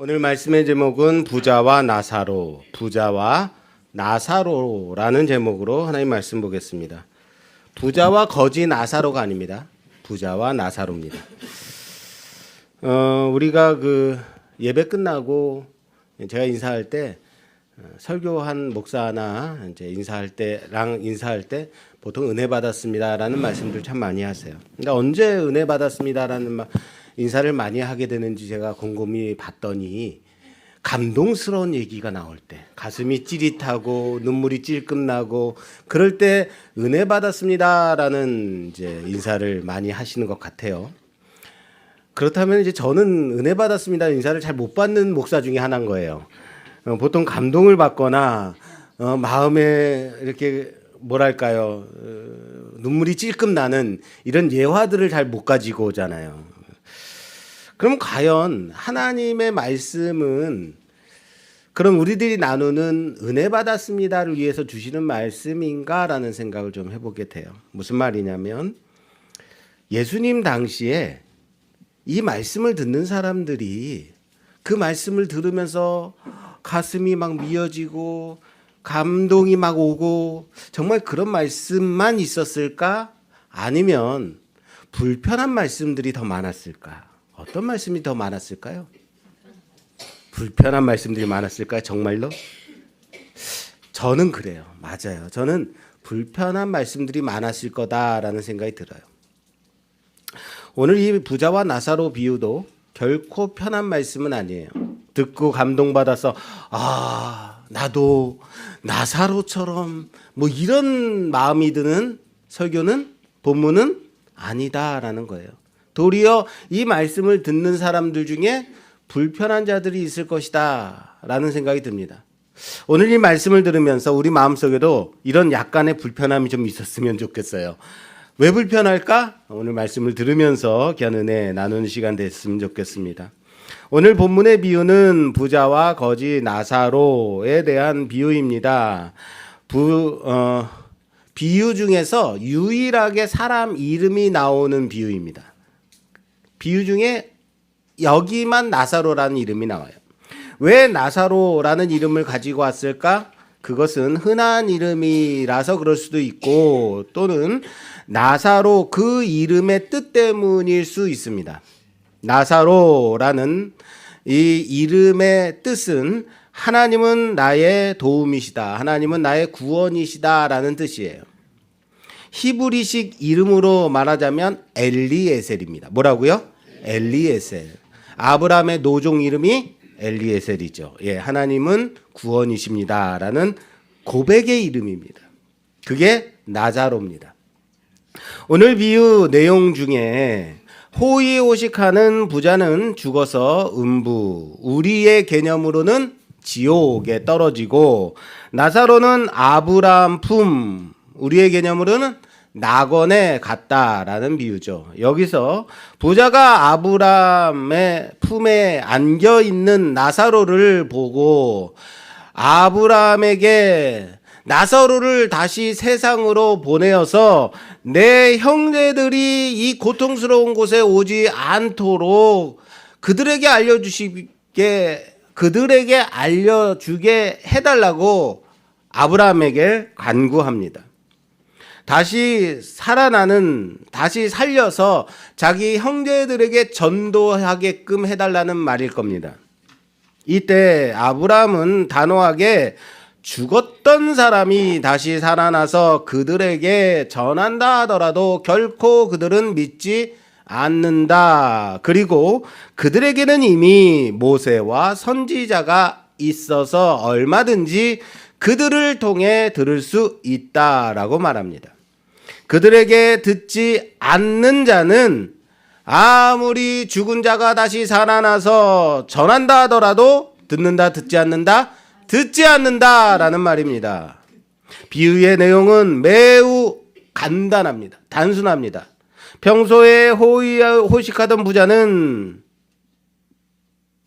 오늘 말씀의 제목은 부자와 나사로라는 제목으로 하나님 말씀 보겠습니다. 부자와 거지 나사로가 아닙니다. 부자와 나사로입니다. 우리가 예배 끝나고 제가 인사할 때 설교한 목사나 이제 인사할 때 보통 은혜 받았습니다라는 말씀들 참 많이 하세요. 근데 언제 은혜 받았습니다라는 인사를 많이 하게 되는지 제가 곰곰이 봤더니 감동스러운 얘기가 나올 때, 가슴이 찌릿하고 눈물이 찔끔 나고 그럴 때 은혜 받았습니다라는 이제 인사를 많이 하시는 것 같아요. 그렇다면 이제 저는 은혜 받았습니다 인사를 잘 못 받는 목사 중에 하나인 거예요. 보통 감동을 받거나 마음에 이렇게 뭐랄까요, 눈물이 찔끔 나는 이런 예화들을 잘 못 가지고 오잖아요. 그럼 과연 하나님의 말씀은 그럼 우리들이 나누는 은혜 받았습니다를 위해서 주시는 말씀인가라는 생각을 좀 해보게 돼요. 무슨 말이냐면 예수님 당시에 이 말씀을 듣는 사람들이 그 말씀을 들으면서 가슴이 막 미어지고 감동이 막 오고 정말 그런 말씀만 있었을까? 아니면 불편한 말씀들이 더 많았을까? 어떤 말씀이 더 많았을까요? 불편한 말씀들이 많았을까요? 정말로? 저는 그래요. 맞아요. 저는 불편한 말씀들이 많았을 거다라는 생각이 들어요. 오늘 이 부자와 나사로 비유도 결코 편한 말씀은 아니에요. 듣고 감동받아서 나도 나사로처럼 이런 마음이 드는 설교는 본문은 아니다라는 거예요. 도리어 이 말씀을 듣는 사람들 중에 불편한 자들이 있을 것이다 라는 생각이 듭니다. 오늘 이 말씀을 들으면서 우리 마음속에도 이런 약간의 불편함이 좀 있었으면 좋겠어요. 왜 불편할까? 오늘 말씀을 들으면서 귀한 은혜 나누는 시간 됐으면 좋겠습니다. 오늘 본문의 비유는 부자와 거지 나사로에 대한 비유입니다. 비유 중에서 유일하게 사람 이름이 나오는 비유입니다. 비유 중에 여기만 나사로라는 이름이 나와요. 왜 나사로라는 이름을 가지고 왔을까? 그것은 흔한 이름이라서 그럴 수도 있고 또는 나사로 그 이름의 뜻 때문일 수 있습니다. 나사로라는 이 이름의 뜻은 하나님은 나의 도움이시다, 하나님은 나의 구원이시다라는 뜻이에요. 히브리식 이름으로 말하자면 엘리에셀입니다. 뭐라고요? 엘리에셀. 아브라함의 노종 이름이 엘리에셀이죠. 하나님은 구원이십니다라는 고백의 이름입니다. 그게 나사로입니다. 오늘 비유 내용 중에 호의호식하는 부자는 죽어서 음부, 우리의 개념으로는 지옥에 떨어지고, 나사로는 아브라함 품, 우리의 개념으로는 낙원에 갔다라는 비유죠. 여기서 부자가 아브라함의 품에 안겨 있는 나사로를 보고 아브라함에게 나사로를 다시 세상으로 보내어서 내 형제들이 이 고통스러운 곳에 오지 않도록 그들에게 알려주게 해달라고 아브라함에게 간구합니다. 다시 살려서 자기 형제들에게 전도하게끔 해달라는 말일 겁니다. 이때 아브라함은 단호하게 죽었던 사람이 다시 살아나서 그들에게 전한다 하더라도 결코 그들은 믿지 않는다. 그리고 그들에게는 이미 모세와 선지자가 있어서 얼마든지 그들을 통해 들을 수 있다라고 말합니다. 그들에게 듣지 않는 자는 아무리 죽은 자가 다시 살아나서 전한다 하더라도 듣는다, 듣지 않는다, 듣지 않는다라는 말입니다. 비유의 내용은 매우 간단합니다. 단순합니다. 평소에 호의호식하던 부자는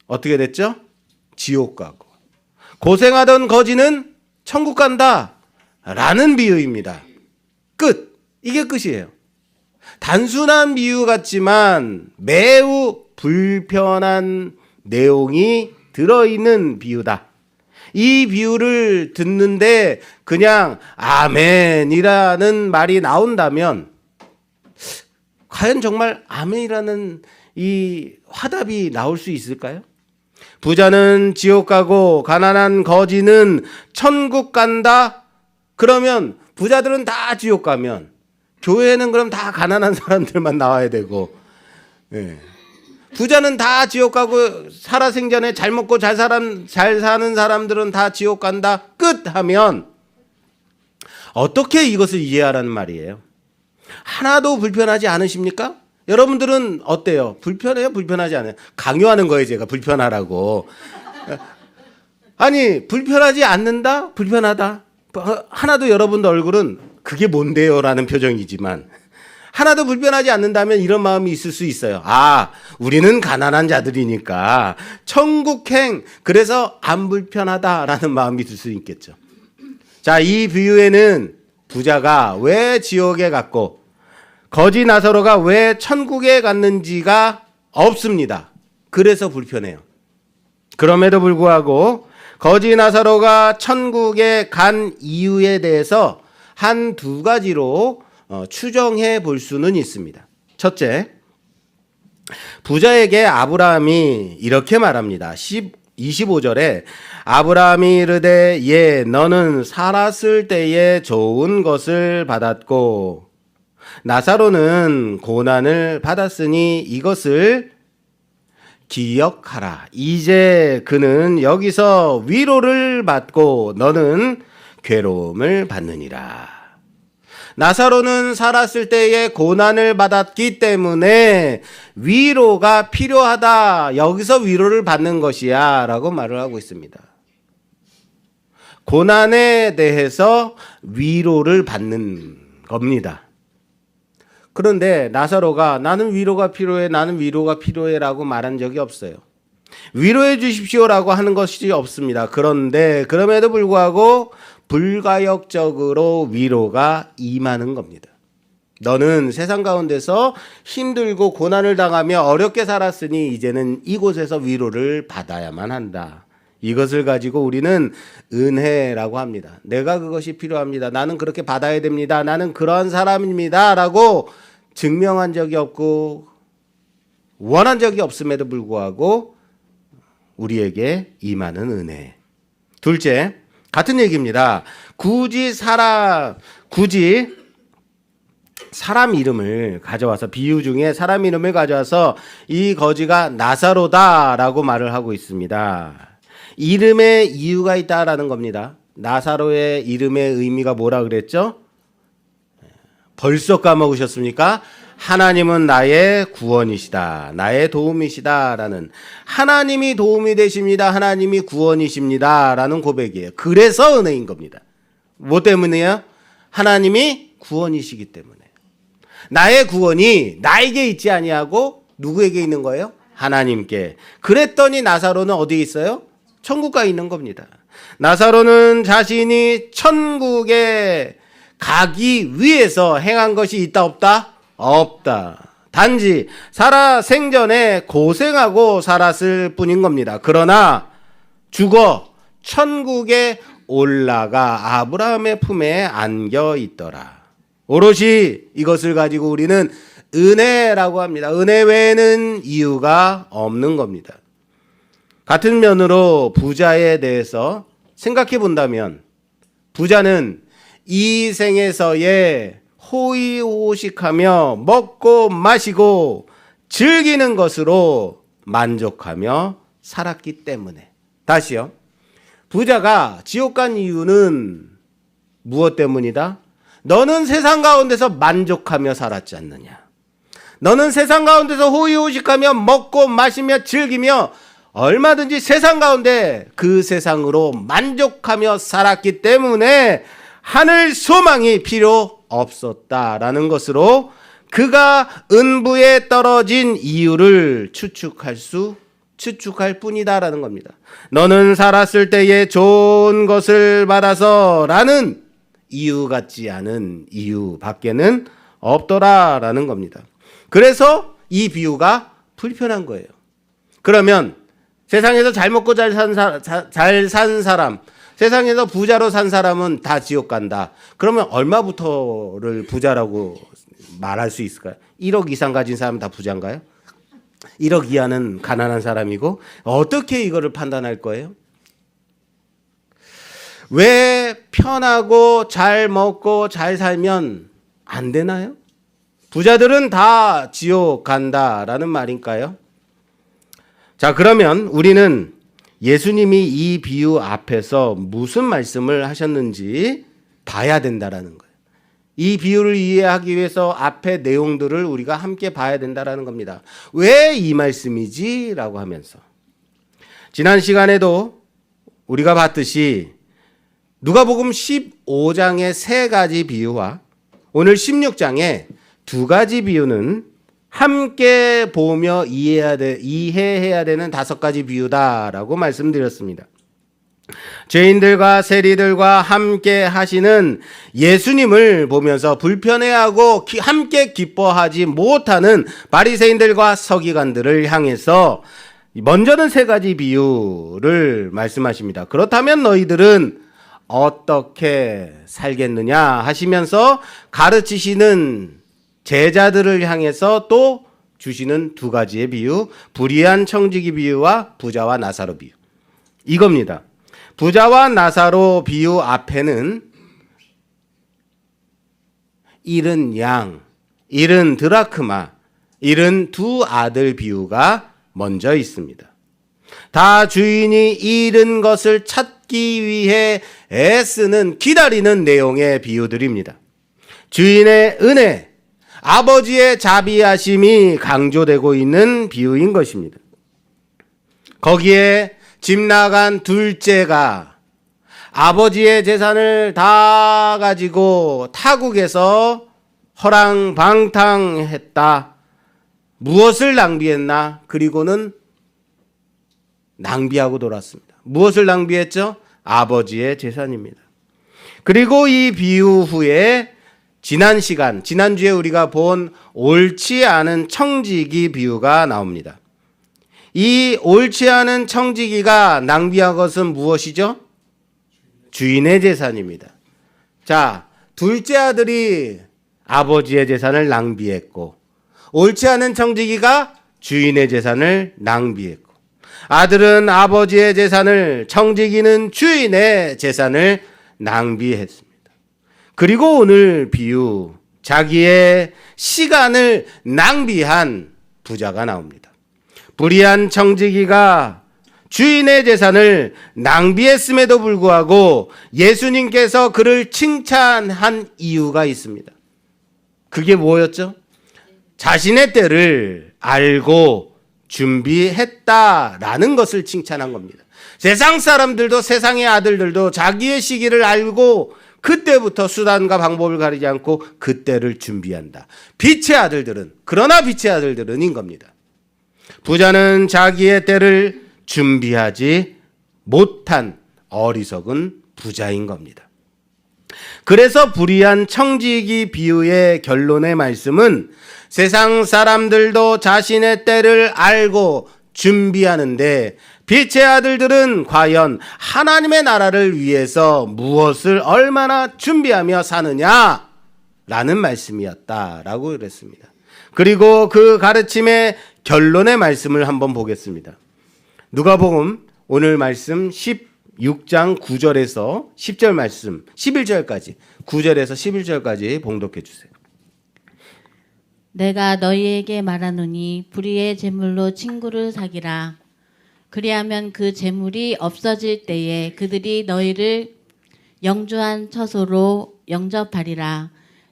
어떻게 됐죠? 지옥 가고, 고생하던 거지는 천국 간다 라는 비유입니다. 끝. 이게 끝이에요. 단순한 비유 같지만 매우 불편한 내용이 들어있는 비유다. 이 비유를 듣는데 그냥 아멘이라는 말이 나온다면 과연 정말 아멘이라는 이 화답이 나올 수 있을까요? 부자는 지옥 가고 가난한 거지는 천국 간다? 그러면 부자들은 다 지옥 가면 교회는 그럼 다 가난한 사람들만 나와야 되고, 예. 부자는 다 지옥 가고 살아생전에 잘 먹고 잘 사는 사람들은 다 지옥 간다. 끝 하면 어떻게 이것을 이해하라는 말이에요? 하나도 불편하지 않으십니까? 여러분들은 어때요? 불편해요? 불편하지 않아요? 강요하는 거예요, 제가 불편하라고. 아니, 불편하지 않는다? 불편하다. 하나도 여러분들 얼굴은 그게 뭔데요? 라는 표정이지만 하나도 불편하지 않는다면 이런 마음이 있을 수 있어요. 아, 우리는 가난한 자들이니까 천국행, 그래서 안 불편하다라는 마음이 들 수 있겠죠. 자, 이 비유에는 부자가 왜 지옥에 갔고 거지 나사로가 왜 천국에 갔는지가 없습니다. 그래서 불편해요. 그럼에도 불구하고 거지 나사로가 천국에 간 이유에 대해서 한 두 가지로 추정해 볼 수는 있습니다. 첫째, 부자에게 아브라함이 이렇게 말합니다. 25절에 아브라함이 이르되 예 너는 살았을 때에 좋은 것을 받았고 나사로는 고난을 받았으니 이것을 기억하라. 이제 그는 여기서 위로를 받고 너는 괴로움을 받느니라. 나사로는 살았을 때에 고난을 받았기 때문에 위로가 필요하다. 여기서 위로를 받는 것이야 라고 말을 하고 있습니다. 고난에 대해서 위로를 받는 겁니다. 그런데 나사로가 나는 위로가 필요해, 나는 위로가 필요해 라고 말한 적이 없어요. 위로해 주십시오라고 하는 것이 없습니다. 그런데 그럼에도 불구하고 불가역적으로 위로가 임하는 겁니다. 너는 세상 가운데서 힘들고 고난을 당하며 어렵게 살았으니 이제는 이곳에서 위로를 받아야만 한다. 이것을 가지고 우리는 은혜라고 합니다. 내가 그것이 필요합니다. 나는 그렇게 받아야 됩니다. 나는 그러한 사람입니다. 라고 증명한 적이 없고 원한 적이 없음에도 불구하고 우리에게 임하는 은혜. 둘째, 같은 얘기입니다. 굳이 사람 이름을 가져와서 비유 중에 사람 이름을 가져와서 이 거지가 나사로다라고 말을 하고 있습니다. 이름에 이유가 있다라는 겁니다. 나사로의 이름의 의미가 뭐라 그랬죠? 벌써 까먹으셨습니까? 하나님은 나의 구원이시다. 나의 도움이시다. 라는 하나님이 도움이 되십니다. 하나님이 구원이십니다. 라는 고백이에요. 그래서 은혜인 겁니다. 뭐 때문이에요? 하나님이 구원이시기 때문에. 나의 구원이 나에게 있지 아니하고 누구에게 있는 거예요? 하나님께. 그랬더니 나사로는 어디에 있어요? 천국 가 있는 겁니다. 나사로는 자신이 천국에 가기 위해서 행한 것이 있다 없다? 없다. 단지 살아 생전에 고생하고 살았을 뿐인 겁니다. 그러나 죽어 천국에 올라가 아브라함의 품에 안겨 있더라. 오롯이 이것을 가지고 우리는 은혜라고 합니다. 은혜 외에는 이유가 없는 겁니다. 같은 면으로 부자에 대해서 생각해 본다면 부자는 이 생에서의 호의호식하며 먹고 마시고 즐기는 것으로 만족하며 살았기 때문에. 다시요. 부자가 지옥 간 이유는 무엇 때문이다? 너는 세상 가운데서 만족하며 살았지 않느냐. 너는 세상 가운데서 호의호식하며 먹고 마시며 즐기며 얼마든지 세상 가운데 그 세상으로 만족하며 살았기 때문에 하늘 소망이 필요 없었다라는 것으로 그가 은부에 떨어진 이유를 추측할 뿐이다라는 겁니다. 너는 살았을 때에 좋은 것을 받아서 라는 이유 같지 않은 이유 밖에는 없더라라는 겁니다. 그래서 이 비유가 불편한 거예요. 그러면 세상에서 잘 먹고 잘 산 사람, 세상에서 부자로 산 사람은 다 지옥 간다. 그러면 얼마부터를 부자라고 말할 수 있을까요? 1억 이상 가진 사람은 다 부자인가요? 1억 이하는 가난한 사람이고 어떻게 이거를 판단할 거예요? 왜 편하고 잘 먹고 잘 살면 안 되나요? 부자들은 다 지옥 간다라는 말인가요? 자, 그러면 우리는 예수님이 이 비유 앞에서 무슨 말씀을 하셨는지 봐야 된다라는 거예요. 이 비유를 이해하기 위해서 앞의 내용들을 우리가 함께 봐야 된다라는 겁니다. 왜 이 말씀이지? 라고 하면서 지난 시간에도 우리가 봤듯이 누가복음 15장의 3가지 비유와 오늘 16장의 2가지 비유는 함께 보며 이해해야 되는 5가지 비유다라고 말씀드렸습니다. 죄인들과 세리들과 함께 하시는 예수님을 보면서 불편해하고 함께 기뻐하지 못하는 바리새인들과 서기관들을 향해서 먼저는 3가지 비유를 말씀하십니다. 그렇다면 너희들은 어떻게 살겠느냐 하시면서 가르치시는 제자들을 향해서 또 주시는 2가지의 비유, 불의한 청지기 비유와 부자와 나사로 비유. 이겁니다. 부자와 나사로 비유 앞에는 잃은 양, 잃은 드라크마, 잃은 2 아들 비유가 먼저 있습니다. 다 주인이 잃은 것을 찾기 위해 애쓰는 기다리는 내용의 비유들입니다. 주인의 은혜, 아버지의 자비하심이 강조되고 있는 비유인 것입니다. 거기에 집 나간 둘째가 아버지의 재산을 다 가지고 타국에서 허랑방탕했다. 무엇을 낭비했나? 그리고는 낭비하고 돌아왔습니다. 무엇을 낭비했죠? 아버지의 재산입니다. 그리고 이 비유 후에 지난주에 우리가 본 옳지 않은 청지기 비유가 나옵니다. 이 옳지 않은 청지기가 낭비한 것은 무엇이죠? 주인의 재산입니다. 자, 둘째 아들이 아버지의 재산을 낭비했고, 옳지 않은 청지기가 주인의 재산을 낭비했고, 아들은 아버지의 재산을, 청지기는 주인의 재산을 낭비했습니다. 그리고 오늘 비유, 자기의 시간을 낭비한 부자가 나옵니다. 불의한 청지기가 주인의 재산을 낭비했음에도 불구하고 예수님께서 그를 칭찬한 이유가 있습니다. 그게 뭐였죠? 자신의 때를 알고 준비했다라는 것을 칭찬한 겁니다. 세상 사람들도, 세상의 아들들도 자기의 시기를 알고 그때부터 수단과 방법을 가리지 않고 그때를 준비한다. 그러나 빛의 아들들은 겁니다. 부자는 자기의 때를 준비하지 못한 어리석은 부자인 겁니다. 그래서 불의한 청지기 비유의 결론의 말씀은 세상 사람들도 자신의 때를 알고 준비하는데 빛의 아들들은 과연 하나님의 나라를 위해서 무엇을 얼마나 준비하며 사느냐? 라는 말씀이었다라고 그랬습니다. 그리고 그 가르침의 결론의 말씀을 한번 보겠습니다. 누가복음 오늘 말씀 16장 9절에서 10절 말씀 11절까지 9절에서 11절까지 봉독해 주세요. 내가 너희에게 말하노니 불의의 재물로 친구를 사기라. 그리하면 그 재물이 없어질 때에 그들이 너희를 영주한 처소로 영접하리라.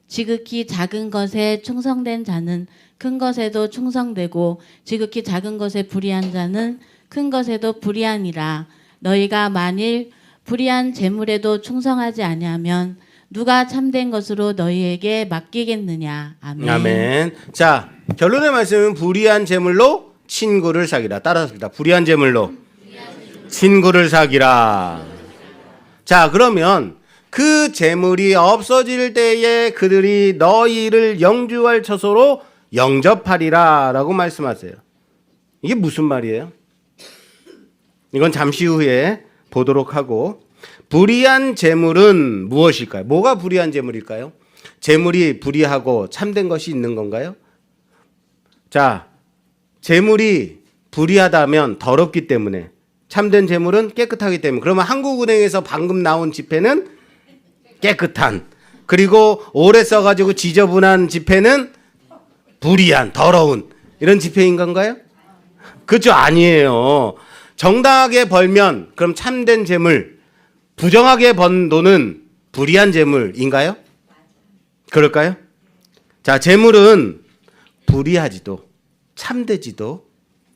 지극히 작은 것에 충성된 자는 큰 것에도 충성되고 지극히 작은 것에 불의한 자는 큰 것에도 불의하니라. 너희가 만일 불의한 재물에도 충성하지 아니하면 누가 참된 것으로 너희에게 맡기겠느냐. 아멘. 아멘. 자, 결론의 말씀은 불의한 재물로 친구를 사기라. 따라합니다. 불의한 재물로 친구를 사기라. 자, 그러면 그 재물이 없어질 때에 그들이 너희를 영주할 처소로 영접하리라 라고 말씀하세요. 이게 무슨 말이에요? 이건 잠시 후에 보도록 하고, 불의한 재물은 무엇일까요? 뭐가 불의한 재물일까요? 재물이 불의하고 참된 것이 있는 건가요? 자, 재물이 불의하다면 더럽기 때문에, 참된 재물은 깨끗하기 때문에, 그러면 한국은행에서 방금 나온 지폐는 깨끗한, 그리고 오래 써가지고 지저분한 지폐는 불의한, 더러운, 이런 지폐인 건가요? 그렇죠? 아니에요. 정당하게 벌면 그럼 참된 재물, 부정하게 번 돈은 불의한 재물인가요? 그럴까요? 자, 재물은 불의하지도 참되지도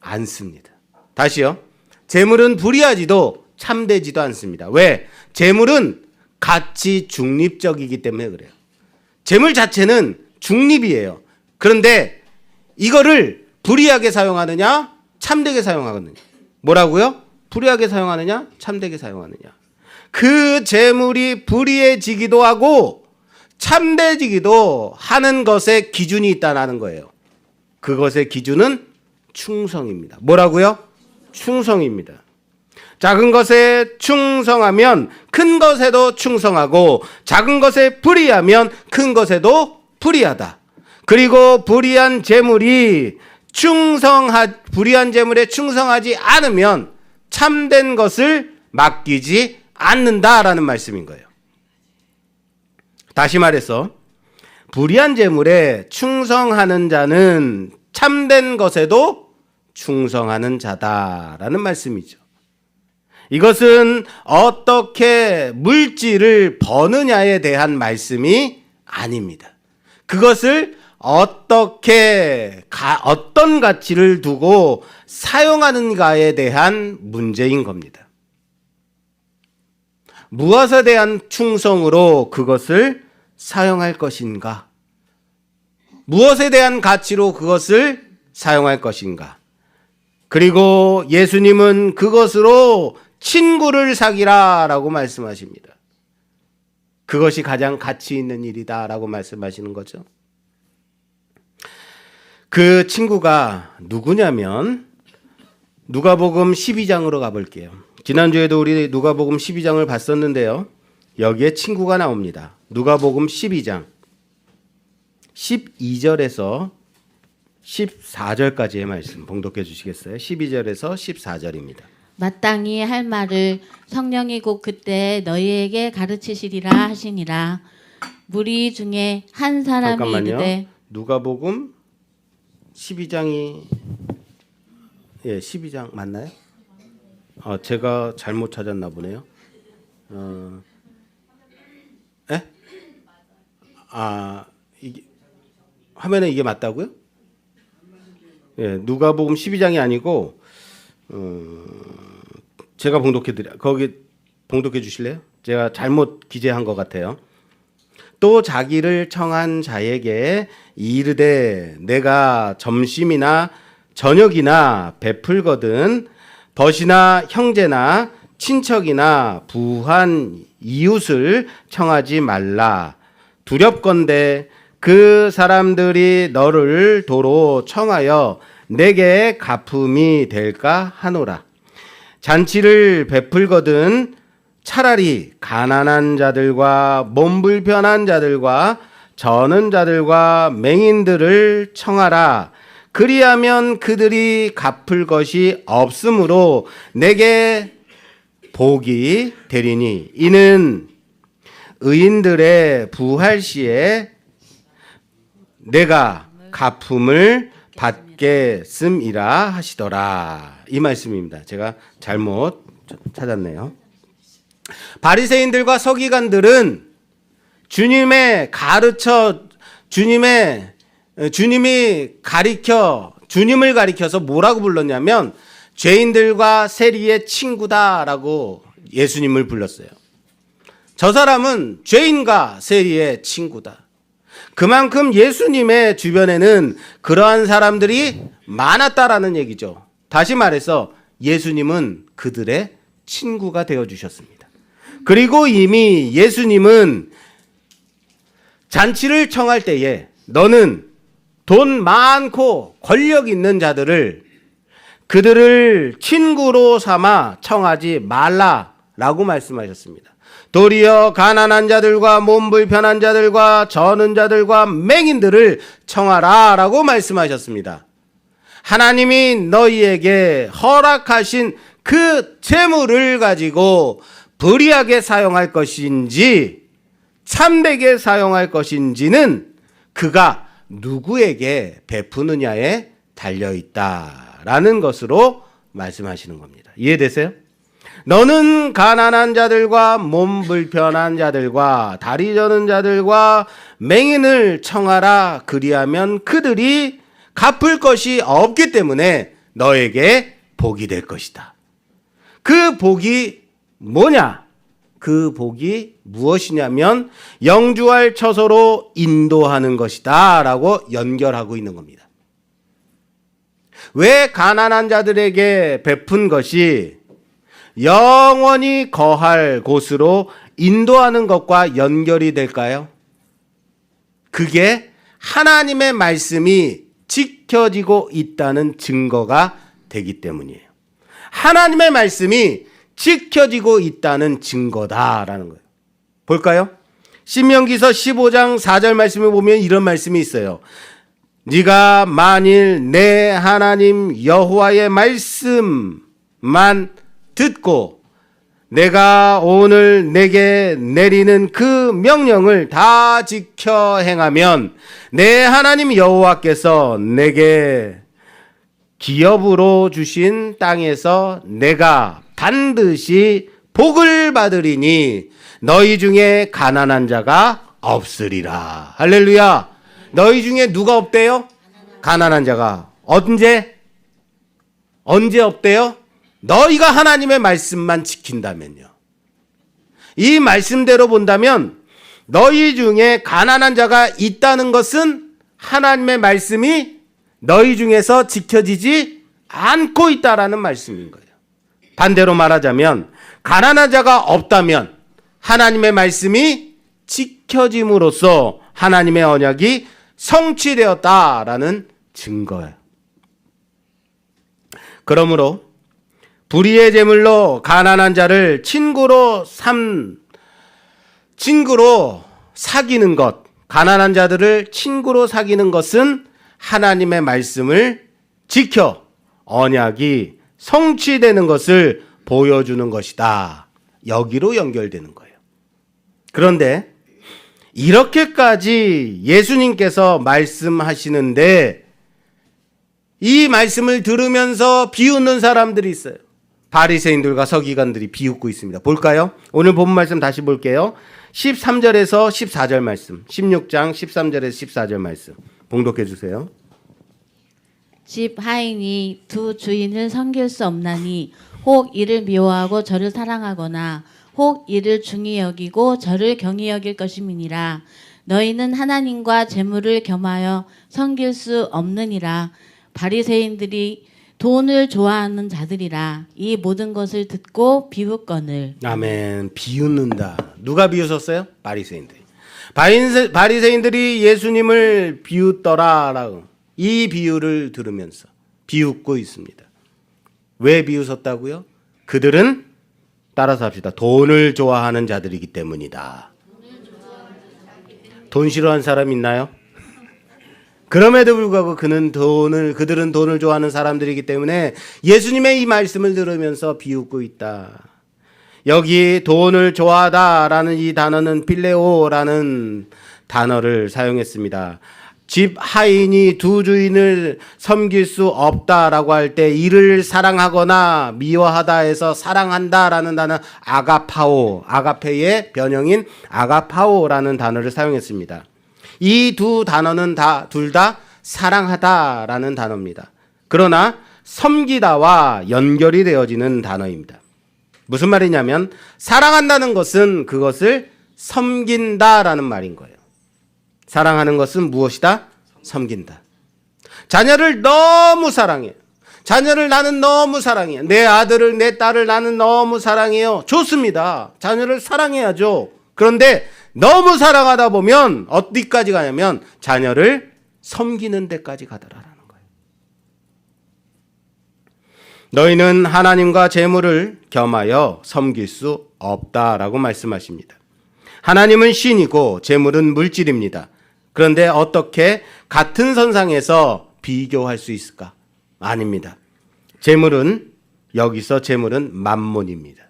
않습니다. 다시요. 재물은 불의하지도 참되지도 않습니다. 왜? 재물은 가치 중립적이기 때문에 그래요. 재물 자체는 중립이에요. 그런데 이거를 불의하게 사용하느냐, 참되게 사용하느냐. 뭐라고요? 불의하게 사용하느냐, 참되게 사용하느냐. 그 재물이 불의해지기도 하고 참되지기도 하는 것에 기준이 있다는 거예요. 그것의 기준은 충성입니다. 뭐라고요? 충성입니다. 작은 것에 충성하면 큰 것에도 충성하고, 작은 것에 불의하면 큰 것에도 불의하다. 그리고 불의한 재물에 충성하지 않으면 참된 것을 맡기지 않는다라는 말씀인 거예요. 다시 말해서 불의한 재물에 충성하는 자는 참된 것에도 충성하는 자다라는 말씀이죠. 이것은 어떻게 물질을 버느냐에 대한 말씀이 아닙니다. 그것을 어떤 가치를 두고 사용하는가에 대한 문제인 겁니다. 무엇에 대한 충성으로 그것을 사용할 것인가? 무엇에 대한 가치로 그것을 사용할 것인가? 그리고 예수님은 그것으로 친구를 사귀라라고 말씀하십니다. 그것이 가장 가치 있는 일이다라고 말씀하시는 거죠. 그 친구가 누구냐면 누가복음 12장으로 가볼게요. 지난주에도 우리 누가복음 12장을 봤었는데요. 여기에 친구가 나옵니다. 누가복음 12장 12절에서 14절까지의 말씀 봉독해 주시겠어요? 12절에서 14절입니다. 마땅히 할 말을 성령이 곧 그때 너희에게 가르치시리라 하시니라. 무리 중에 한 사람이 잠깐만요. 이르되 누가복음 12장이 12장 맞나요? 제가 잘못 찾았나 보네요. 이게 화면에 이게 맞다고요? 누가복음 12장이 아니고 제가 거기 봉독해 주실래요? 제가 잘못 기재한 것 같아요. 또 자기를 청한 자에게 이르되 내가 점심이나 저녁이나 베풀거든 벗이나 형제나 친척이나 부한 이웃을 청하지 말라. 두렵건대 그 사람들이 너를 도로 청하여 내게 갚음이 될까 하노라. 잔치를 베풀거든 차라리 가난한 자들과 몸 불편한 자들과 저는 자들과 맹인들을 청하라. 그리하면 그들이 갚을 것이 없으므로 내게 복이 되리니 이는 의인들의 부활 시에 내가 갚음을 받겠음이라 하시더라. 이 말씀입니다. 제가 잘못 찾았네요. 바리새인들과 서기관들은 주님이 주님을 가리켜서 뭐라고 불렀냐면 죄인들과 세리의 친구다라고 예수님을 불렀어요. 저 사람은 죄인과 세리의 친구다. 그만큼 예수님의 주변에는 그러한 사람들이 많았다라는 얘기죠. 다시 말해서 예수님은 그들의 친구가 되어주셨습니다. 그리고 이미 예수님은 잔치를 청할 때에 너는 돈 많고 권력 있는 자들을 그들을 친구로 삼아 청하지 말라라고 말씀하셨습니다. 도리어 가난한 자들과 몸 불편한 자들과 저는 자들과 맹인들을 청하라라고 말씀하셨습니다. 하나님이 너희에게 허락하신 그 재물을 가지고 불의하게 사용할 것인지 참되게 사용할 것인지는 그가 누구에게 베푸느냐에 달려있다라는 것으로 말씀하시는 겁니다. 이해되세요? 너는 가난한 자들과 몸 불편한 자들과 다리 저는 자들과 맹인을 청하라. 그리하면 그들이 갚을 것이 없기 때문에 너에게 복이 될 것이다. 그 복이 뭐냐? 그 복이 무엇이냐면 영주할 처소로 인도하는 것이다 라고 연결하고 있는 겁니다. 왜 가난한 자들에게 베푼 것이 영원히 거할 곳으로 인도하는 것과 연결이 될까요? 그게 하나님의 말씀이 지켜지고 있다는 증거가 되기 때문이에요. 하나님의 말씀이 지켜지고 있다는 증거다라는 거예요. 볼까요? 신명기서 15장 4절 말씀을 보면 이런 말씀이 있어요. 네가 만일 내 하나님 여호와의 말씀만 듣고 내가 오늘 내게 내리는 그 명령을 다 지켜 행하면 내 하나님 여호와께서 내게 기업으로 주신 땅에서 내가 반드시 복을 받으리니 너희 중에 가난한 자가 없으리라. 할렐루야. 너희 중에 누가 없대요? 가난한 자가. 언제 없대요? 너희가 하나님의 말씀만 지킨다면요. 이 말씀대로 본다면 너희 중에 가난한 자가 있다는 것은 하나님의 말씀이 너희 중에서 지켜지지 않고 있다라는 말씀인 거예요. 반대로 말하자면 가난한 자가 없다면 하나님의 말씀이 지켜짐으로써 하나님의 언약이 성취되었다라는 증거예요. 그러므로 불의의 제물로 가난한 자를 친구로 사귀는 것, 가난한 자들을 친구로 사귀는 것은 하나님의 말씀을 지켜 언약이 성취되는 것을 보여주는 것이다. 여기로 연결되는 거예요. 그런데 이렇게까지 예수님께서 말씀하시는데 이 말씀을 들으면서 비웃는 사람들이 있어요. 바리새인들과 서기관들이 비웃고 있습니다. 볼까요? 오늘 본 말씀 다시 볼게요. 13절에서 14절 말씀, 16장 13절에서 14절 말씀 봉독해 주세요. 집 하인이 두 주인을 섬길 수 없나니 혹 이를 미워하고 저를 사랑하거나 혹 이를 중히 여기고 저를 경히 여길 것임이니라. 너희는 하나님과 재물을 겸하여 섬길 수 없느니라. 바리새인들이 돈을 좋아하는 자들이라. 이 모든 것을 듣고 비웃거늘. 아멘. 비웃는다. 누가 비웃었어요? 바리새인들이. 바리새인들이 예수님을 비웃더라라고 이 비유를 들으면서 비웃고 있습니다. 왜 비웃었다고요? 그들은 따라서 합시다. 돈을 좋아하는 자들이기 때문이다. 돈 싫어하는 사람 있나요? 그럼에도 불구하고 그들은 돈을 좋아하는 사람들이기 때문에 예수님의 이 말씀을 들으면서 비웃고 있다. 여기 돈을 좋아하다라는 이 단어는 필레오라는 단어를 사용했습니다. 집 하인이 두 주인을 섬길 수 없다라고 할 때 이를 사랑하거나 미워하다 해서 사랑한다라는 단어 아가파오, 아가페의 변형인 아가파오라는 단어를 사용했습니다. 이 두 단어는 둘 다 사랑하다라는 단어입니다. 그러나 섬기다와 연결이 되어지는 단어입니다. 무슨 말이냐면 사랑한다는 것은 그것을 섬긴다라는 말인 거예요. 사랑하는 것은 무엇이다? 섬긴다. 자녀를 너무 사랑해요. 자녀를 나는 너무 사랑해요. 내 아들을 내 딸을 나는 너무 사랑해요. 좋습니다. 자녀를 사랑해야죠. 그런데 너무 사랑하다 보면 어디까지 가냐면 자녀를 섬기는 데까지 가더라라는 거예요. 너희는 하나님과 재물을 겸하여 섬길 수 없다라고 말씀하십니다. 하나님은 신이고 재물은 물질입니다. 그런데 어떻게 같은 선상에서 비교할 수 있을까? 아닙니다. 여기서 재물은 만몬입니다.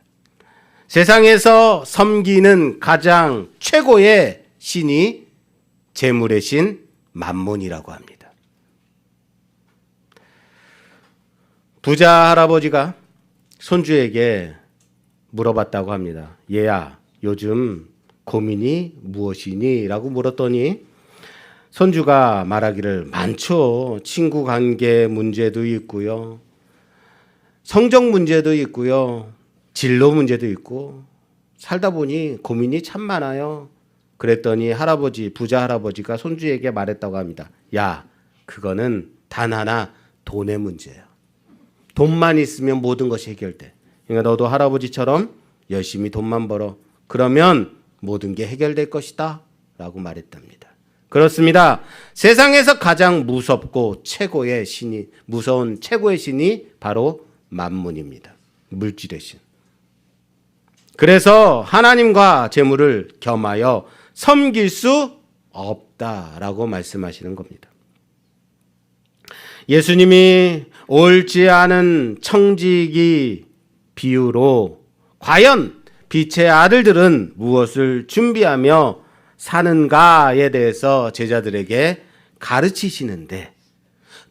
세상에서 섬기는 가장 최고의 신이 재물의 신 만몬이라고 합니다. 부자 할아버지가 손주에게 물어봤다고 합니다. 얘야, 요즘 고민이 무엇이니? 라고 물었더니 손주가 말하기를 많죠. 친구 관계 문제도 있고요. 성적 문제도 있고요. 진로 문제도 있고 살다 보니 고민이 참 많아요. 그랬더니 부자 할아버지가 손주에게 말했다고 합니다. 야, 그거는 단 하나 돈의 문제예요. 돈만 있으면 모든 것이 해결돼. 그러니까 너도 할아버지처럼 열심히 돈만 벌어. 그러면 모든 게 해결될 것이다. 라고 말했답니다. 그렇습니다. 세상에서 가장 무섭고 무서운 최고의 신이 바로 만몬입니다. 물질의 신. 그래서 하나님과 재물을 겸하여 섬길 수 없다라고 말씀하시는 겁니다. 예수님이 옳지 않은 청지기 비유로 과연 빛의 아들들은 무엇을 준비하며 사는가에 대해서 제자들에게 가르치시는데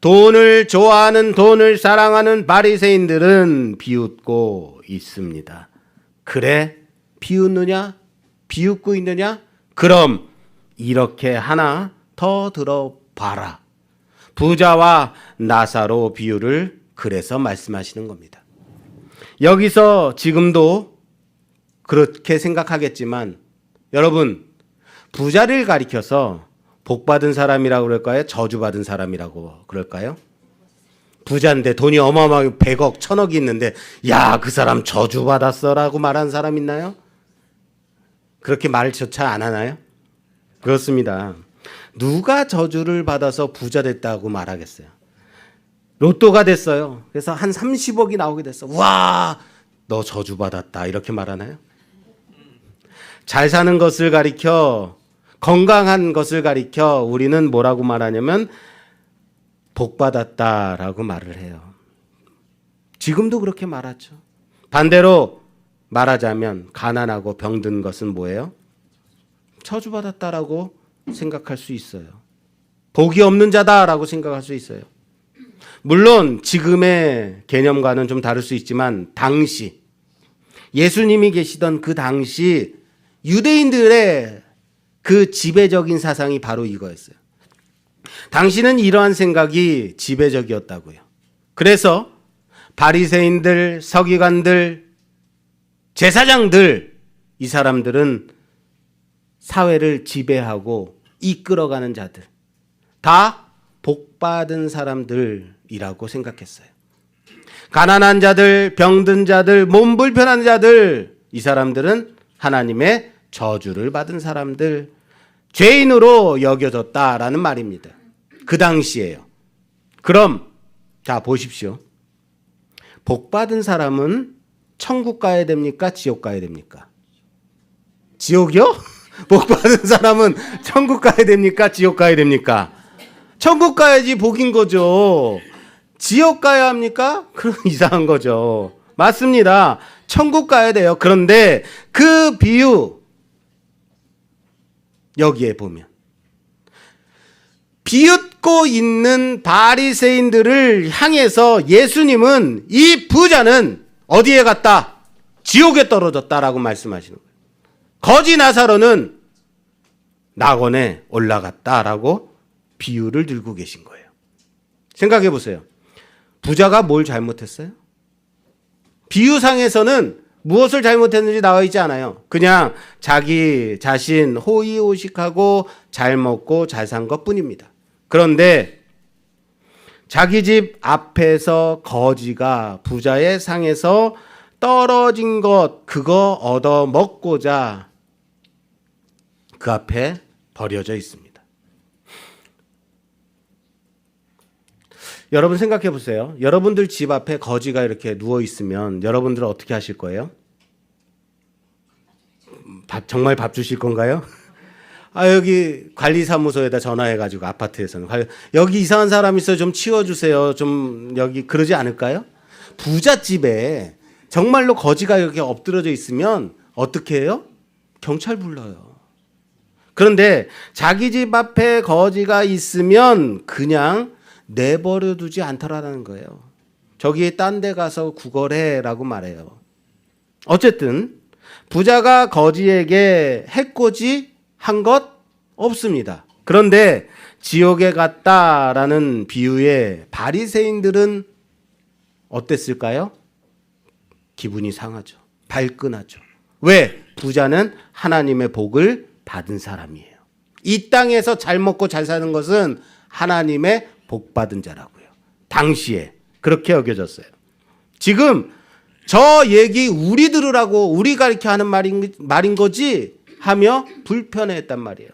돈을 좋아하는 돈을 사랑하는 바리새인들은 비웃고 있습니다. 그래? 비웃느냐? 비웃고 있느냐? 그럼 이렇게 하나 더 들어봐라. 부자와 나사로 비유를 그래서 말씀하시는 겁니다. 여기서 지금도 그렇게 생각하겠지만 여러분, 부자를 가리켜서 복받은 사람이라고 그럴까요? 저주받은 사람이라고 그럴까요? 부자인데 돈이 어마어마하게 100억, 1000억이 있는데 야, 그 사람 저주받았어라고 말하는 사람 있나요? 그렇게 말조차 안 하나요? 그렇습니다. 누가 저주를 받아서 부자 됐다고 말하겠어요? 로또가 됐어요. 그래서 한 30억이 나오게 됐어. 와, 너 저주받았다 이렇게 말하나요? 잘 사는 것을 가리켜, 건강한 것을 가리켜 우리는 뭐라고 말하냐면 복받았다라고 말을 해요. 지금도 그렇게 말하죠. 반대로 말하자면 가난하고 병든 것은 뭐예요? 저주받았다라고 생각할 수 있어요. 복이 없는 자다라고 생각할 수 있어요. 물론 지금의 개념과는 좀 다를 수 있지만 당시 예수님이 계시던 그 당시 유대인들의 그 지배적인 사상이 바로 이거였어요. 당시는 이러한 생각이 지배적이었다고요. 그래서 바리새인들, 서기관들, 제사장들, 이 사람들은 사회를 지배하고 이끌어가는 자들, 다 복받은 사람들이라고 생각했어요. 가난한 자들, 병든 자들, 몸 불편한 자들, 이 사람들은 하나님의 저주를 받은 사람들, 죄인으로 여겨졌다라는 말입니다. 그 당시에요. 그럼 자 보십시오. 복받은 사람은 천국 가야 됩니까? 지옥 가야 됩니까? 지옥이요? 복받은 사람은 천국 가야 됩니까? 지옥 가야 됩니까? 천국 가야지 복인 거죠. 지옥 가야 합니까? 그럼 이상한 거죠. 맞습니다. 천국 가야 돼요. 그런데 그 비유 여기에 보면 비웃고 있는 바리새인들을 향해서 예수님은 이 부자는 어디에 갔다? 지옥에 떨어졌다라고 말씀하시는 거예요. 거지 나사로는 낙원에 올라갔다라고 비유를 들고 계신 거예요. 생각해 보세요. 부자가 뭘 잘못했어요? 비유상에서는 무엇을 잘못했는지 나와 있지 않아요. 그냥 자기 자신 호의호식하고 잘 먹고 잘 산 것뿐입니다. 그런데 자기 집 앞에서 거지가 부자의 상에서 떨어진 것 그거 얻어 먹고자 그 앞에 버려져 있습니다. 여러분 생각해 보세요. 여러분들 집 앞에 거지가 이렇게 누워 있으면 여러분들은 어떻게 하실 거예요? 정말 밥 주실 건가요? 여기 관리사무소에다 전화해가지고 아파트에서는 여기 이상한 사람 있어요. 좀 치워주세요. 좀 여기 그러지 않을까요? 부잣집에 정말로 거지가 이렇게 엎드러져 있으면 어떻게 해요? 경찰 불러요. 그런데 자기 집 앞에 거지가 있으면 그냥 내버려 두지 않더라는 거예요. 저기 딴 데 가서 구걸해라고 말해요. 어쨌든 부자가 거지에게 해코지 한 것 없습니다. 그런데 지옥에 갔다라는 비유에 바리새인들은 어땠을까요? 기분이 상하죠. 발끈하죠. 왜? 부자는 하나님의 복을 받은 사람이에요. 이 땅에서 잘 먹고 잘 사는 것은 하나님의 복 받은 자라고요. 당시에 그렇게 여겨졌어요. 지금 저 얘기 우리 들으라고 우리가 이렇게 하는 말인 거지 하며 불편해했단 말이에요.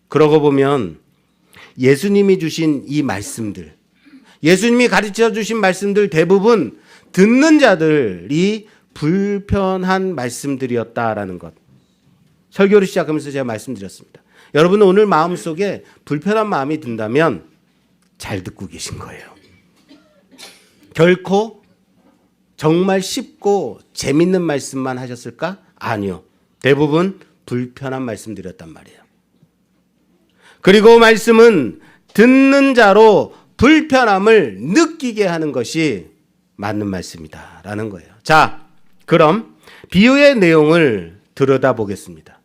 그러고 보면 예수님이 주신 이 말씀들, 예수님이 가르쳐 주신 말씀들 대부분 듣는 자들이 불편한 말씀들이었다라는 것. 설교를 시작하면서 제가 말씀드렸습니다. 여러분은 오늘 마음속에 불편한 마음이 든다면 잘 듣고 계신 거예요. 결코 정말 쉽고 재밌는 말씀만 하셨을까? 아니요. 대부분 불편한 말씀드렸단 말이에요. 그리고 말씀은 듣는 자로 불편함을 느끼게 하는 것이 맞는 말씀이다라는 거예요. 자, 그럼 비유의 내용을 들여다보겠습니다.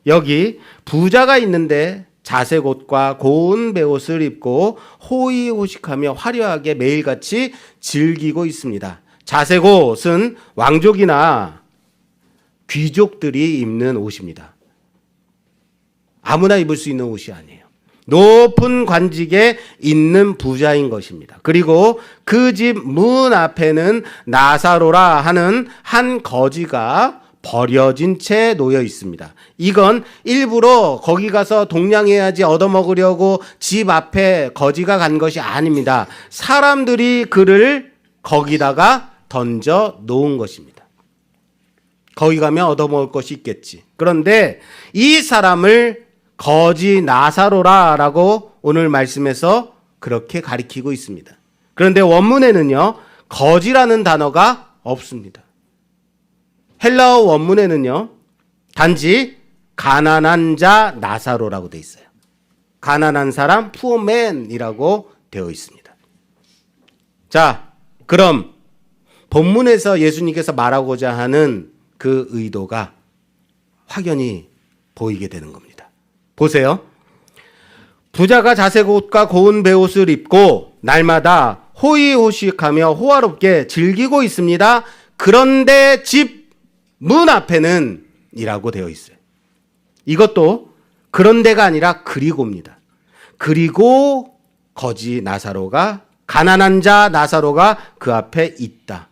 여기 부자가 있는데 자색 옷과 고운 베옷을 입고 호의호식하며 화려하게 매일같이 즐기고 있습니다. 자색 옷은 왕족이나 귀족들이 입는 옷입니다. 아무나 입을 수 있는 옷이 아니에요. 높은 관직에 있는 부자인 것입니다. 그리고 그 집 문 앞에는 나사로라 하는 한 거지가 버려진 채 놓여 있습니다. 이건 일부러 거기 가서 동냥해야지 얻어먹으려고 집 앞에 거지가 간 것이 아닙니다. 사람들이 그를 거기다가 던져 놓은 것입니다. 거기 가면 얻어먹을 것이 있겠지. 그런데 이 사람을 거지 나사로라라고 오늘 말씀에서 그렇게 가리키고 있습니다. 그런데 원문에는요, 거지라는 단어가 없습니다. 헬라어 원문에는요, 단지 가난한 자 나사로라고 되어 있어요. 가난한 사람 푸어맨이라고 되어 있습니다. 자, 그럼 본문에서 예수님께서 말하고자 하는 그 의도가 확연히 보이게 되는 겁니다. 보세요. 부자가 자색 옷과 고운 베옷을 입고 날마다 호의호식하며 호화롭게 즐기고 있습니다. 그런데 집 문 앞에는 이라고 되어 있어요. 이것도 그런데가 아니라 그리고입니다. 그리고 거지 나사로가, 가난한 자 나사로가 그 앞에 있다.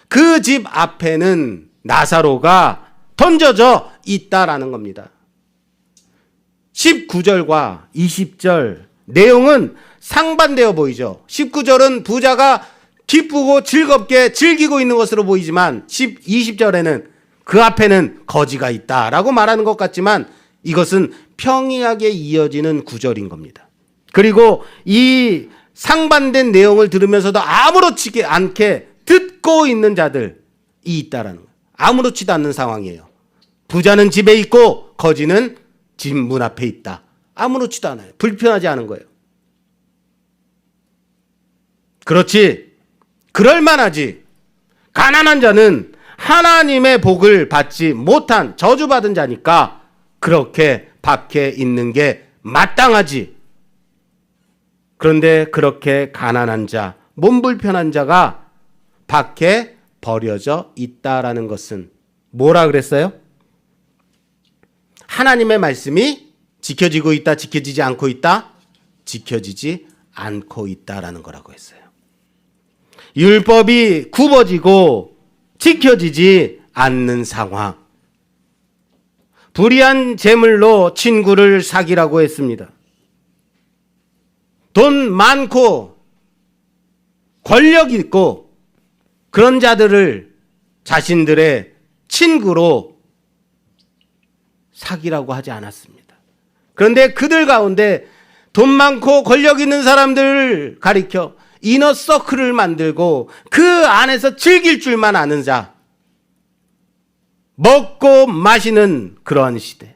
그 집 앞에는 나사로가 던져져 있다라는 겁니다. 19절과 20절 내용은 상반되어 보이죠. 19절은 부자가 기쁘고 즐겁게 즐기고 있는 것으로 보이지만 20절에는 그 앞에는 거지가 있다라고 말하는 것 같지만 이것은 평이하게 이어지는 구절인 겁니다. 그리고 이 상반된 내용을 들으면서도 아무렇지 않게 듣고 있는 자들이 있다라는 거예요. 아무렇지도 않는 상황이에요. 부자는 집에 있고 거지는 집 문 앞에 있다. 아무렇지도 않아요. 불편하지 않은 거예요. 그렇지. 그럴만하지. 가난한 자는 하나님의 복을 받지 못한 저주받은 자니까 그렇게 밖에 있는 게 마땅하지. 그런데 그렇게 가난한 자, 몸 불편한 자가 밖에 버려져 있다라는 것은 뭐라 그랬어요? 하나님의 말씀이 지켜지고 있다, 지켜지지 않고 있다? 지켜지지 않고 있다라는 거라고 했어요. 율법이 굽어지고 지켜지지 않는 상황. 불의한 재물로 친구를 사귀라고 했습니다. 돈 많고 권력 있고 그런 자들을 자신들의 친구로 사귀라고 하지 않았습니다. 그런데 그들 가운데 돈 많고 권력 있는 사람들을 가리켜 이너 서클을 만들고 그 안에서 즐길 줄만 아는 자, 먹고 마시는 그러한 시대.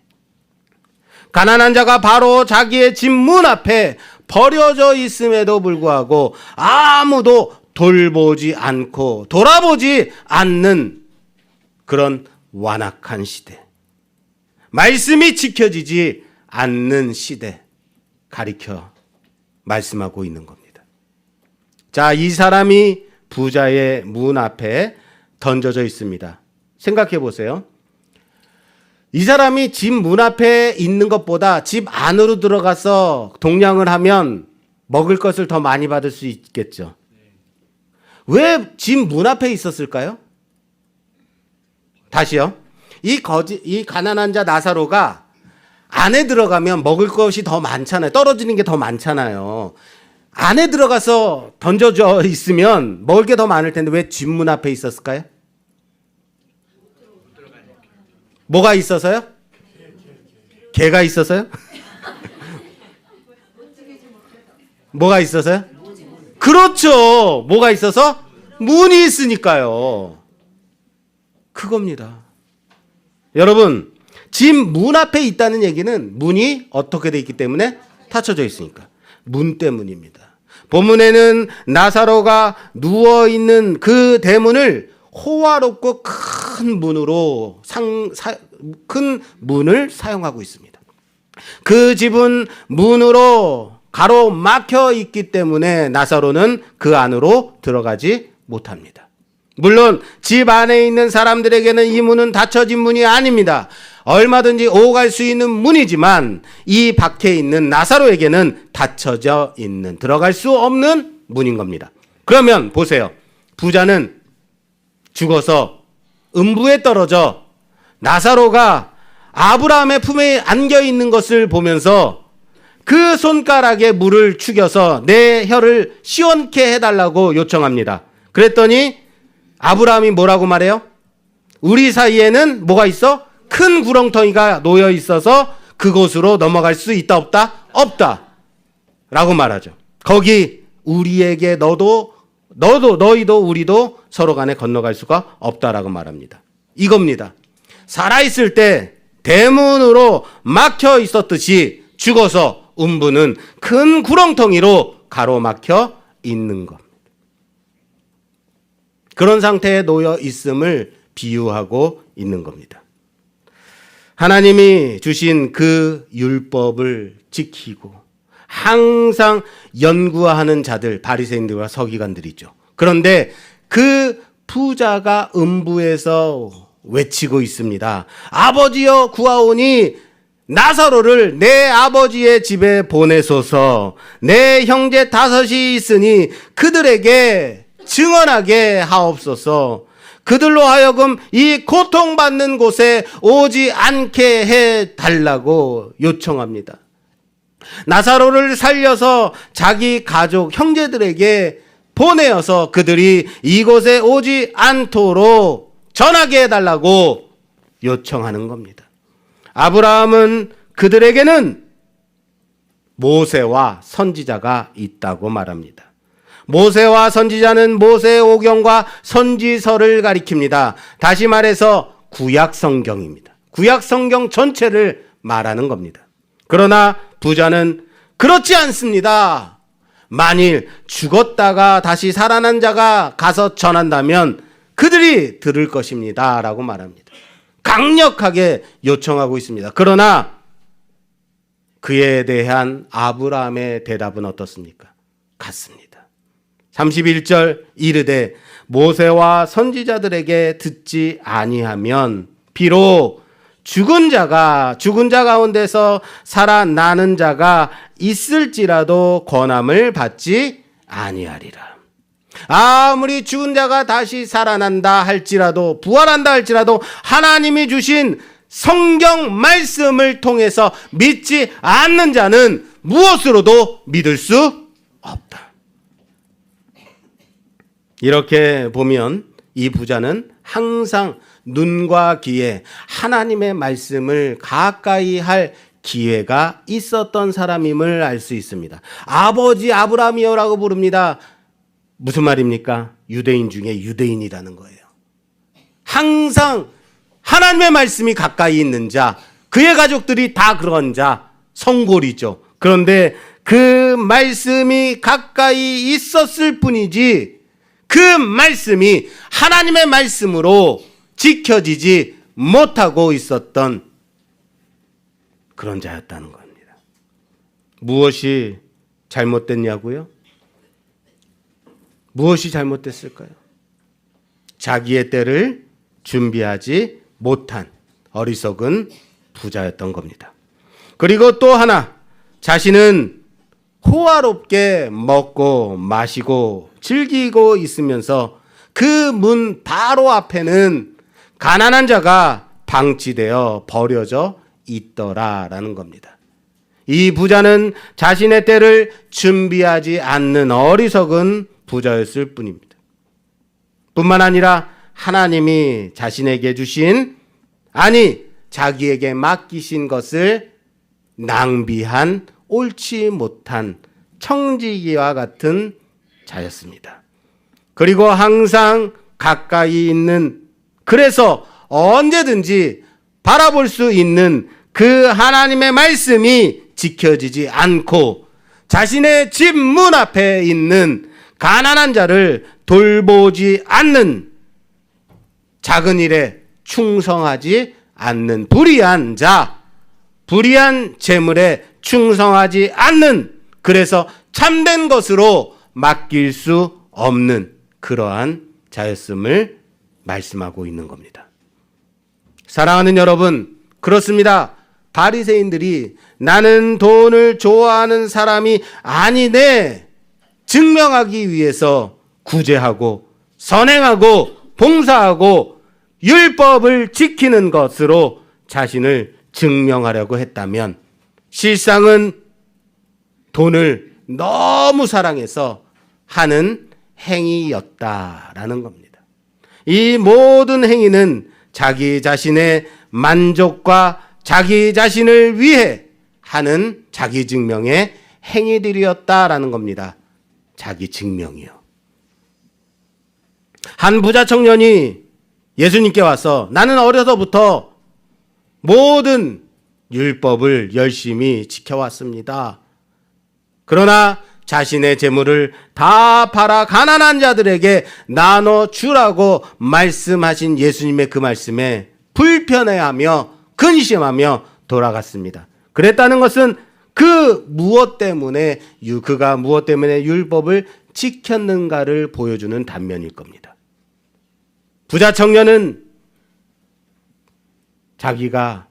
가난한 자가 바로 자기의 집 문 앞에 버려져 있음에도 불구하고 아무도 돌보지 않고 돌아보지 않는 그런 완악한 시대. 말씀이 지켜지지 않는 시대 가리켜 말씀하고 있는 겁니다. 자, 이 사람이 부자의 문 앞에 던져져 있습니다. 생각해 보세요. 이 사람이 집 문 앞에 있는 것보다 집 안으로 들어가서 동냥을 하면 먹을 것을 더 많이 받을 수 있겠죠. 왜 집 문 앞에 있었을까요? 다시요. 이 가난한 자 나사로가 안에 들어가면 먹을 것이 더 많잖아요. 떨어지는 게 더 많잖아요. 안에 들어가서 던져져 있으면 먹을 게 더 많을 텐데 왜 집 문 앞에 있었을까요? 뭐가 있어서요? 개가 있어서요? 뭐가 있어서요? 그렇죠. 뭐가 있어서? 문이 있으니까요. 그겁니다. 여러분, 집 문 앞에 있다는 얘기는 문이 어떻게 돼 있기 때문에 닫혀져 있으니까. 문 때문입니다. 본문에는 나사로가 누워있는 그 대문을 호화롭고 큰 문으로 큰 문을 사용하고 있습니다. 그 집은 문으로 가로막혀 있기 때문에 나사로는 그 안으로 들어가지 못합니다. 물론 집 안에 있는 사람들에게는 이 문은 닫혀진 문이 아닙니다. 얼마든지 오갈 수 있는 문이지만 이 밖에 있는 나사로에게는 닫혀져 있는, 들어갈 수 없는 문인 겁니다. 그러면 보세요. 부자는 죽어서 음부에 떨어져 나사로가 아브라함의 품에 안겨 있는 것을 보면서 그 손가락에 물을 축여서 내 혀를 시원케 해달라고 요청합니다. 그랬더니 아브라함이 뭐라고 말해요? 우리 사이에는 뭐가 있어? 큰 구렁텅이가 놓여 있어서 그곳으로 넘어갈 수 있다 없다? 없다 라고 말하죠. 거기 우리에게 너희도 우리도 서로 간에 건너갈 수가 없다라고 말합니다. 이겁니다. 살아있을 때 대문으로 막혀 있었듯이 죽어서 음부는 큰 구렁텅이로 가로막혀 있는 겁니다. 그런 상태에 놓여 있음을 비유하고 있는 겁니다. 하나님이 주신 그 율법을 지키고 항상 연구하는 자들, 바리새인들과 서기관들이죠. 그런데 그 부자가 음부에서 외치고 있습니다. 아버지여 구하오니 나사로를 내 아버지의 집에 보내소서. 내 형제 5이 있으니 그들에게 증언하게 하옵소서. 그들로 하여금 이 고통받는 곳에 오지 않게 해달라고 요청합니다. 나사로를 살려서 자기 가족, 형제들에게 보내어서 그들이 이곳에 오지 않도록 전하게 해달라고 요청하는 겁니다. 아브라함은 그들에게는 모세와 선지자가 있다고 말합니다. 모세와 선지자는 모세의 오경과 선지서를 가리킵니다. 다시 말해서 구약 성경입니다. 구약 성경 전체를 말하는 겁니다. 그러나 부자는 그렇지 않습니다. 만일 죽었다가 다시 살아난 자가 가서 전한다면 그들이 들을 것입니다. 라고 말합니다. 강력하게 요청하고 있습니다. 그러나 그에 대한 아브라함의 대답은 어떻습니까? 같습니다. 31절 이르되 모세와 선지자들에게 듣지 아니하면 비록 죽은 자 가운데서 살아나는 자가 있을지라도 권함을 받지 아니하리라. 아무리 죽은 자가 다시 살아난다 할지라도 부활한다 할지라도 하나님이 주신 성경 말씀을 통해서 믿지 않는 자는 무엇으로도 믿을 수 없다. 이렇게 보면 이 부자는 항상 눈과 귀에 하나님의 말씀을 가까이 할 기회가 있었던 사람임을 알 수 있습니다. 아버지 아브라함이여라고 부릅니다. 무슨 말입니까? 유대인 중에 유대인이라는 거예요. 항상 하나님의 말씀이 가까이 있는 자, 그의 가족들이 다 그런 자, 성골이죠. 그런데 그 말씀이 가까이 있었을 뿐이지 그 말씀이 하나님의 말씀으로 지켜지지 못하고 있었던 그런 자였다는 겁니다. 무엇이 잘못됐냐고요? 무엇이 잘못됐을까요? 자기의 때를 준비하지 못한 어리석은 부자였던 겁니다. 그리고 또 하나, 자신은 호화롭게 먹고 마시고 즐기고 있으면서 그 문 바로 앞에는 가난한 자가 방치되어 버려져 있더라라는 겁니다. 이 부자는 자신의 때를 준비하지 않는 어리석은 부자였을 뿐입니다. 뿐만 아니라 하나님이 자신에게 주신, 아니 자기에게 맡기신 것을 낭비한 옳지 못한 청지기와 같은 자였습니다. 그리고 항상 가까이 있는, 그래서 언제든지 바라볼 수 있는 그 하나님의 말씀이 지켜지지 않고 자신의 집 문 앞에 있는 가난한 자를 돌보지 않는, 작은 일에 충성하지 않는 불의한 자, 불의한 재물에 충성하지 않는, 그래서 참된 것으로 맡길 수 없는 그러한 자였음을 말씀하고 있는 겁니다. 사랑하는 여러분, 그렇습니다. 바리새인들이 나는 돈을 좋아하는 사람이 아니네 증명하기 위해서 구제하고 선행하고 봉사하고 율법을 지키는 것으로 자신을 증명하려고 했다면 실상은 돈을 너무 사랑해서 하는 행위였다라는 겁니다. 이 모든 행위는 자기 자신의 만족과 자기 자신을 위해 하는 자기 증명의 행위들이었다라는 겁니다. 자기 증명이요. 한 부자 청년이 예수님께 와서 나는 어려서부터 모든 율법을 열심히 지켜왔습니다. 그러나 자신의 재물을 다 팔아 가난한 자들에게 나눠주라고 말씀하신 예수님의 그 말씀에 불편해하며 근심하며 돌아갔습니다. 그랬다는 것은 그가 무엇 때문에 율법을 지켰는가를 보여주는 단면일 겁니다. 부자 청년은 자기가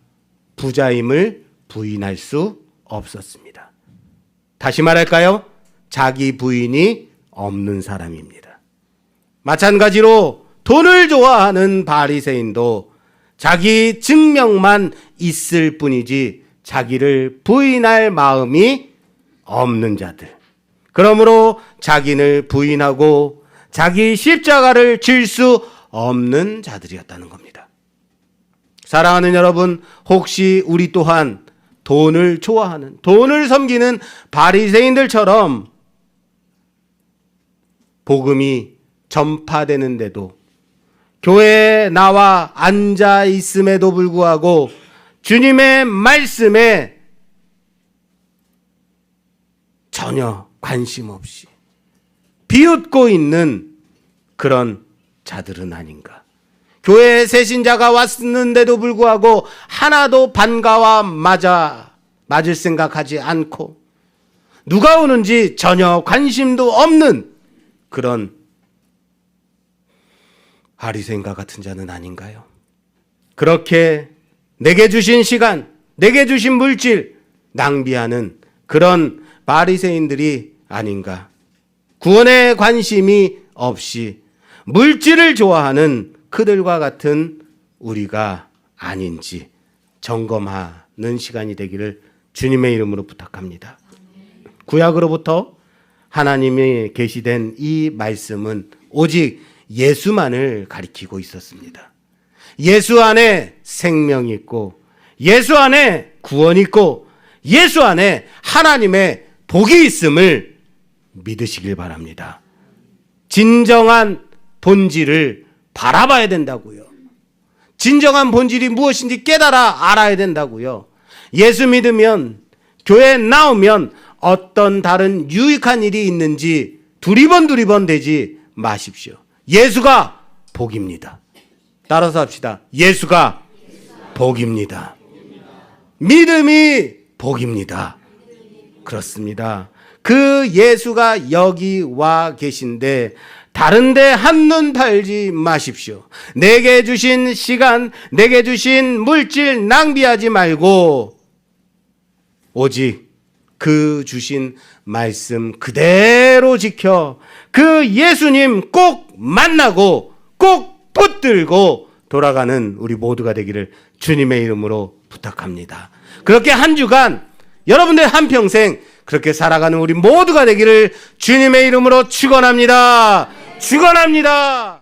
부자임을 부인할 수 없었습니다. 다시 말할까요? 자기 부인이 없는 사람입니다. 마찬가지로 돈을 좋아하는 바리새인도 자기 증명만 있을 뿐이지 자기를 부인할 마음이 없는 자들. 그러므로 자기를 부인하고 자기 십자가를 질 수 없는 자들이었다는 겁니다. 사랑하는 여러분, 혹시 우리 또한 돈을 좋아하는, 돈을 섬기는 바리새인들처럼 복음이 전파되는데도 교회에 나와 앉아 있음에도 불구하고 주님의 말씀에 전혀 관심 없이 비웃고 있는 그런 자들은 아닌가. 교회에 새 신자가 왔는데도 불구하고 하나도 반가워 맞을 생각하지 않고 누가 오는지 전혀 관심도 없는 그런 바리새인과 같은 자는 아닌가요? 그렇게 내게 주신 시간, 내게 주신 물질 낭비하는 그런 바리새인들이 아닌가. 구원에 관심이 없이 물질을 좋아하는 그들과 같은 우리가 아닌지 점검하는 시간이 되기를 주님의 이름으로 부탁합니다. 구약으로부터 하나님이 계시된 이 말씀은 오직 예수만을 가리키고 있었습니다. 예수 안에 생명이 있고 예수 안에 구원이 있고 예수 안에 하나님의 복이 있음을 믿으시길 바랍니다. 진정한 본질을 바라봐야 된다고요. 진정한 본질이 무엇인지 깨달아 알아야 된다고요. 예수 믿으면 교회에 나오면 어떤 다른 유익한 일이 있는지 두리번 되지 마십시오. 예수가 복입니다. 따라서 합시다. 예수가 복입니다. 믿음이 복입니다. 그렇습니다. 그 예수가 여기 와 계신데 다른데 한눈 팔지 마십시오. 내게 주신 시간, 내게 주신 물질 낭비하지 말고 오직 그 주신 말씀 그대로 지켜 그 예수님 꼭 만나고 꼭 붙들고 돌아가는 우리 모두가 되기를 주님의 이름으로 부탁합니다. 그렇게 한 주간 여러분들 한평생 그렇게 살아가는 우리 모두가 되기를 주님의 이름으로 축원합니다. 축원합니다.